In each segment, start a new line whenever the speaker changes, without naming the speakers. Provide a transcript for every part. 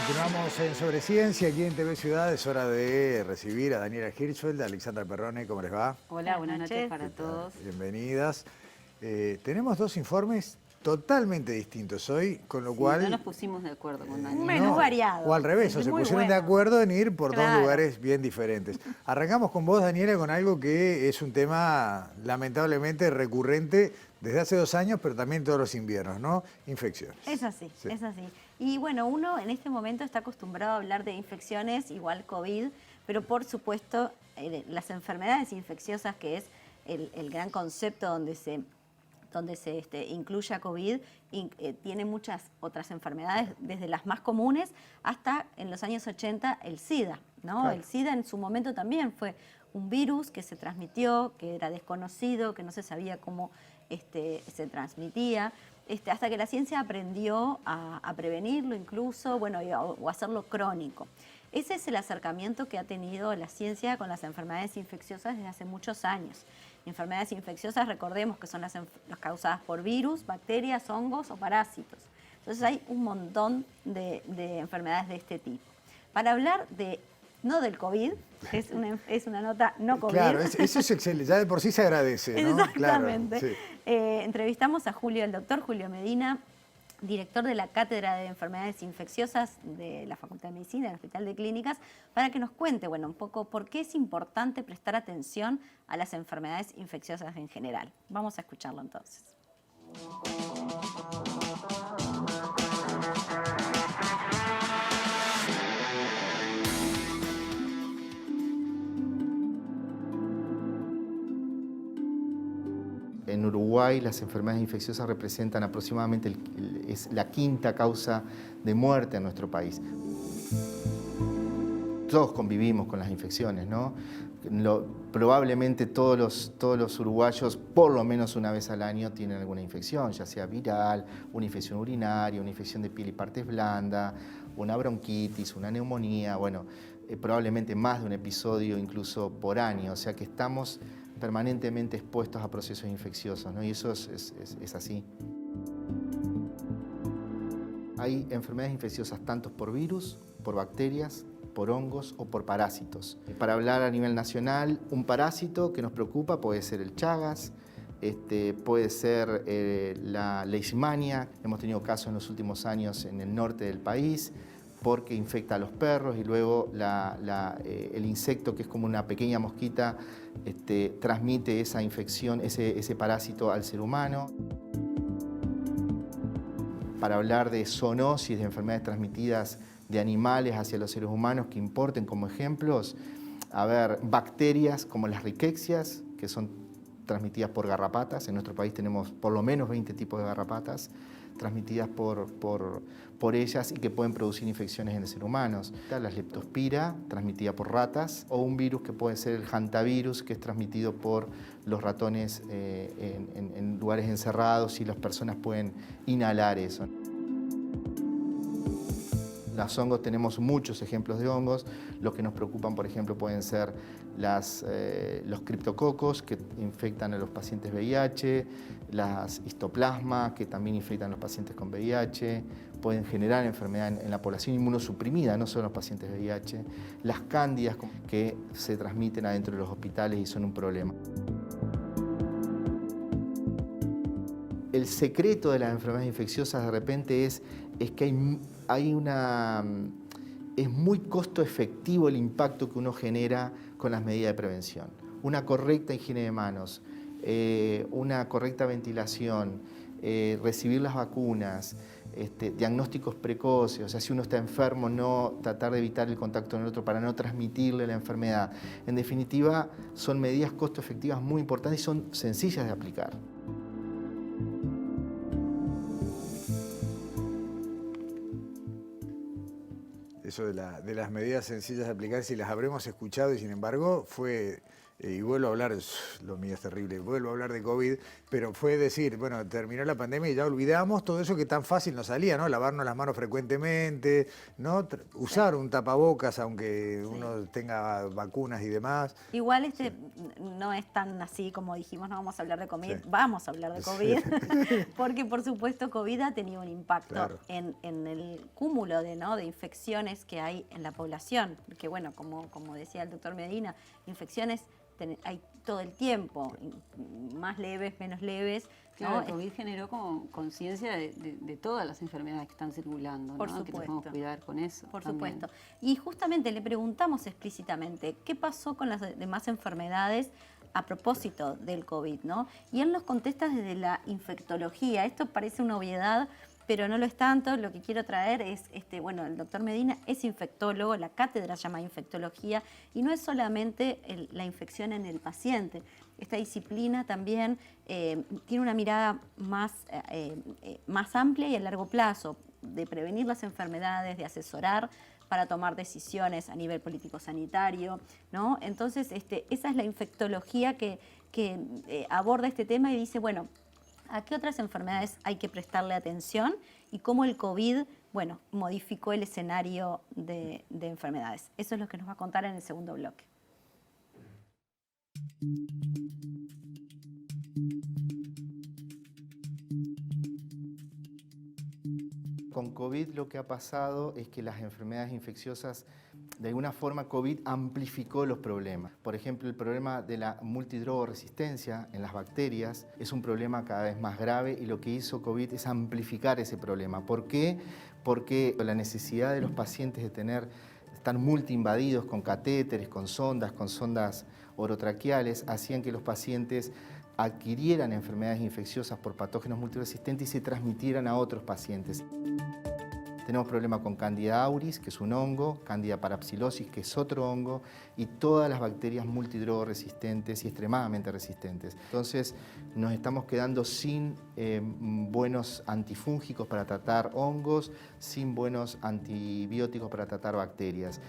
Continuamos en Sobre Ciencia, aquí en TV Ciudad. Es hora de recibir a Daniela Hirschfeld, a Alexandra Perrone. ¿Cómo les va?
Hola, buenas noches para todos.
Bienvenidas. Tenemos dos informes totalmente distintos hoy, con lo cual...
No nos pusimos de acuerdo con Daniela.
Un menú variado.
O al revés, o se pusieron de acuerdo en ir por dos lugares bien diferentes. Arrancamos con vos, Daniela, con algo que es un tema lamentablemente recurrente desde hace 2 años, pero también todos los inviernos, ¿no? Infecciones.
Es así,
Sí.
es así. Y bueno, uno en este momento está acostumbrado a hablar de infecciones, igual COVID, pero por supuesto las enfermedades infecciosas, que es el gran concepto donde se incluye a COVID, tiene muchas otras enfermedades, desde las más comunes hasta en los años 80 el SIDA, ¿no?
Claro.
El SIDA en su momento también fue un virus que se transmitió, que era desconocido, que no se sabía cómo se transmitía, hasta que la ciencia aprendió a prevenirlo incluso, bueno, o hacerlo crónico. Ese es el acercamiento que ha tenido la ciencia con las enfermedades infecciosas desde hace muchos años. Enfermedades infecciosas, recordemos que son las causadas por virus, bacterias, hongos o parásitos. Entonces hay un montón de enfermedades de este tipo. Para hablar no del COVID, es una nota no COVID.
Claro, eso es excelente, ya de por sí se agradece, ¿no?
Exactamente.
Claro, sí.
Entrevistamos a el doctor Julio Medina, director de la Cátedra de Enfermedades Infecciosas de la Facultad de Medicina del Hospital de Clínicas, para que nos cuente, bueno, un poco por qué es importante prestar atención a las enfermedades infecciosas en general. Vamos a escucharlo entonces.
En Uruguay las enfermedades infecciosas representan aproximadamente es la quinta causa de muerte en nuestro país. Todos convivimos con las infecciones, ¿no? Probablemente todos los uruguayos, por lo menos una vez al año, tienen alguna infección, ya sea viral, una infección urinaria, una infección de piel y partes blandas, una bronquitis, una neumonía, bueno, probablemente más de un episodio incluso por año, o sea que estamos permanentemente expuestos a procesos infecciosos, ¿no? Y eso es así. Hay enfermedades infecciosas tanto por virus, por bacterias, por hongos o por parásitos. Para hablar a nivel nacional, un parásito que nos preocupa puede ser el Chagas, puede ser la Leishmania. Hemos tenido casos en los últimos años en el norte del país porque infecta a los perros y luego el insecto, que es como una pequeña mosquita, transmite esa infección, ese parásito al ser humano. Para hablar de zoonosis, de enfermedades transmitidas de animales hacia los seres humanos que importen como ejemplos, a ver, bacterias como las riquecias, que son transmitidas por garrapatas. En nuestro país tenemos por lo menos 20 tipos de garrapatas transmitidas por ellas y que pueden producir infecciones en el ser humano. La leptospira, transmitida por ratas, o un virus que puede ser el hantavirus, que es transmitido por los ratones en lugares encerrados y las personas pueden inhalar eso. Los hongos, tenemos muchos ejemplos de hongos. Los que nos preocupan, por ejemplo, pueden ser los criptococos, que infectan a los pacientes VIH, las histoplasmas, que también infectan a los pacientes con VIH, pueden generar enfermedad en la población inmunosuprimida, no solo en los pacientes VIH, las cándidas, que se transmiten adentro de los hospitales y son un problema. El secreto de las enfermedades infecciosas de repente es que es muy costo efectivo el impacto que uno genera con las medidas de prevención. Una correcta higiene de manos, una correcta ventilación, recibir las vacunas, diagnósticos precoces, o sea, si uno está enfermo, no tratar de evitar el contacto con el otro para no transmitirle la enfermedad. En definitiva, son medidas costo efectivas muy importantes y son sencillas de aplicar.
Eso de las medidas sencillas de aplicar, si las habremos escuchado y sin embargo fue y vuelvo a hablar, lo mío es terrible, vuelvo a hablar de COVID, pero fue decir, bueno, terminó la pandemia y ya olvidamos todo eso que tan fácil nos salía, ¿no? Lavarnos las manos frecuentemente, ¿no? Usar un tapabocas aunque uno tenga vacunas y demás.
Igual no es tan así como dijimos, no vamos a hablar de COVID,
Sí.
vamos a hablar de COVID, porque por supuesto COVID ha tenido un impacto
Claro.
en el cúmulo de infecciones que hay en la población, porque bueno, como decía el doctor Medina, infecciones hay todo el tiempo, más leves, menos leves.
Claro,
¿no?
el COVID generó como conciencia de todas las enfermedades que están circulando,
Por
¿no? Que
supuesto.
tenemos que cuidar con eso.
Por
también.
supuesto. Y justamente le preguntamos explícitamente qué pasó con las demás enfermedades a propósito del COVID, ¿no? Y él nos contesta desde la infectología. Esto parece una obviedad, pero no lo es tanto. Lo que quiero traer es, bueno, el doctor Medina es infectólogo, la cátedra se llama infectología, y no es solamente la infección en el paciente. Esta disciplina también tiene una mirada más amplia y a largo plazo, de prevenir las enfermedades, de asesorar para tomar decisiones a nivel político-sanitario, ¿no? Entonces, esa es la infectología que aborda este tema y dice, bueno, ¿a qué otras enfermedades hay que prestarle atención? Y cómo el COVID, bueno, modificó el escenario de enfermedades. Eso es lo que nos va a contar en el segundo bloque.
Con COVID lo que ha pasado es que las enfermedades infecciosas, de alguna forma COVID amplificó los problemas. Por ejemplo, el problema de la multidrogoresistencia en las bacterias es un problema cada vez más grave y lo que hizo COVID es amplificar ese problema. ¿Por qué? Porque la necesidad de los pacientes de estar multiinvadidos con catéteres, con sondas orotraqueales, hacían que los pacientes adquirieran enfermedades infecciosas por patógenos multiresistentes y se transmitieran a otros pacientes. Tenemos problemas con Candida auris, que es un hongo, Candida parapsilosis, que es otro hongo, y todas las bacterias multidrogoresistentes y extremadamente resistentes. Entonces, nos estamos quedando sin buenos antifúngicos para tratar hongos, sin buenos antibióticos para tratar bacterias.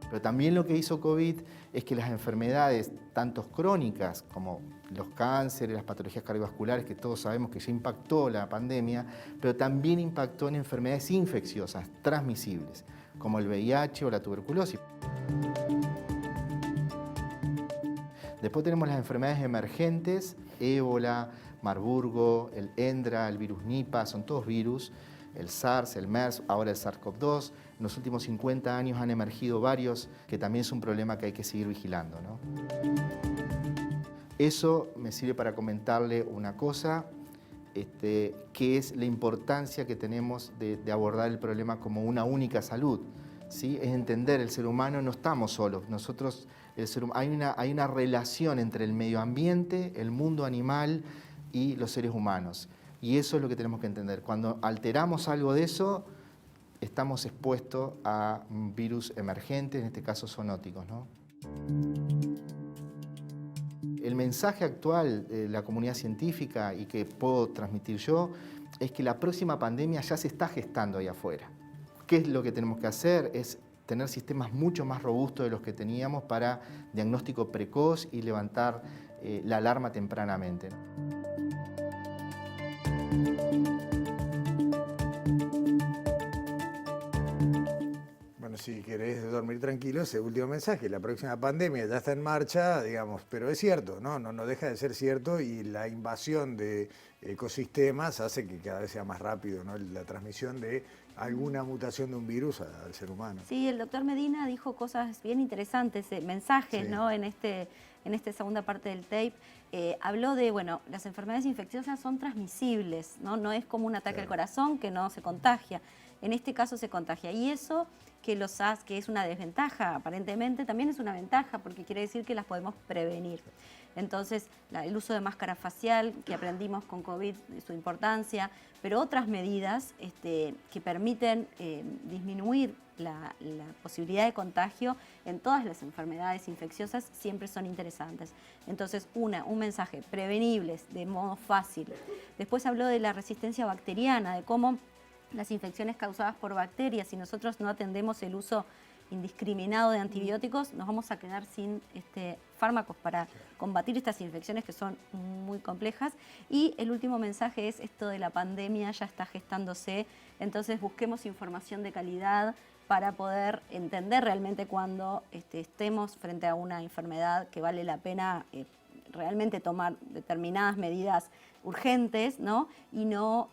Pero también lo que hizo COVID es que las enfermedades, tanto crónicas como los cánceres, las patologías cardiovasculares, que todos sabemos que ya impactó la pandemia, pero también impactó en enfermedades infecciosas, transmisibles, como el VIH o la tuberculosis. Después tenemos las enfermedades emergentes, ébola, Marburgo, el ENDRA, el virus Nipah, son todos virus, el SARS, el MERS, ahora el SARS-CoV-2. En los últimos 50 años han emergido varios, que también es un problema que hay que seguir vigilando, ¿no? Eso me sirve para comentarle una cosa, que es la importancia que tenemos de abordar el problema como una única salud, ¿sí? Es entender, el ser humano no estamos solos, nosotros, hay una relación entre el medio ambiente, el mundo animal y los seres humanos. Y eso es lo que tenemos que entender. Cuando alteramos algo de eso, estamos expuestos a virus emergentes, en este caso zoonóticos, ¿no? El mensaje actual de la comunidad científica y que puedo transmitir yo es que la próxima pandemia ya se está gestando ahí afuera. ¿Qué es lo que tenemos que hacer? Es tener sistemas mucho más robustos de los que teníamos para diagnóstico precoz y levantar la alarma tempranamente.
Bueno, si querés dormir tranquilo, ese último mensaje, la próxima pandemia ya está en marcha, digamos, pero es cierto, ¿no? No deja de ser cierto y la invasión de ecosistemas hace que cada vez sea más rápido, ¿no? La transmisión de alguna mutación de un virus al ser humano.
Sí, el doctor Medina dijo cosas bien interesantes, mensajes,
Sí.
¿no? En esta segunda parte del tape. Habló de, bueno, las enfermedades infecciosas son transmisibles, ¿no? No es como un ataque al corazón que no se contagia. En este caso se contagia. Y eso que es una desventaja, aparentemente, también es una ventaja, porque quiere decir que las podemos prevenir. Entonces, el uso de máscara facial, que aprendimos con COVID, su importancia, pero otras medidas que permiten disminuir la posibilidad de contagio en todas las enfermedades infecciosas siempre son interesantes. Entonces, un mensaje, prevenibles, de modo fácil. Después habló de la resistencia bacteriana, de cómo las infecciones causadas por bacterias, si nosotros no atendemos el uso indiscriminado de antibióticos, nos vamos a quedar sin fármacos para combatir estas infecciones que son muy complejas. Y el último mensaje es esto de la pandemia ya está gestándose, entonces busquemos información de calidad para poder entender realmente cuando estemos frente a una enfermedad que vale la pena realmente tomar determinadas medidas urgentes, ¿no? Y no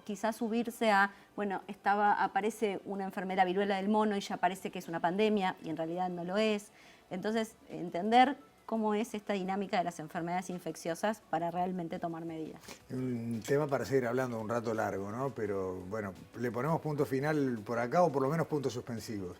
quizás subirse a, bueno, aparece una enfermedad, viruela del mono, y ya parece que es una pandemia, y en realidad no lo es. Entonces, entender cómo es esta dinámica de las enfermedades infecciosas para realmente tomar medidas.
Un tema para seguir hablando un rato largo, ¿no? Pero bueno, le ponemos punto final por acá o por lo menos puntos suspensivos.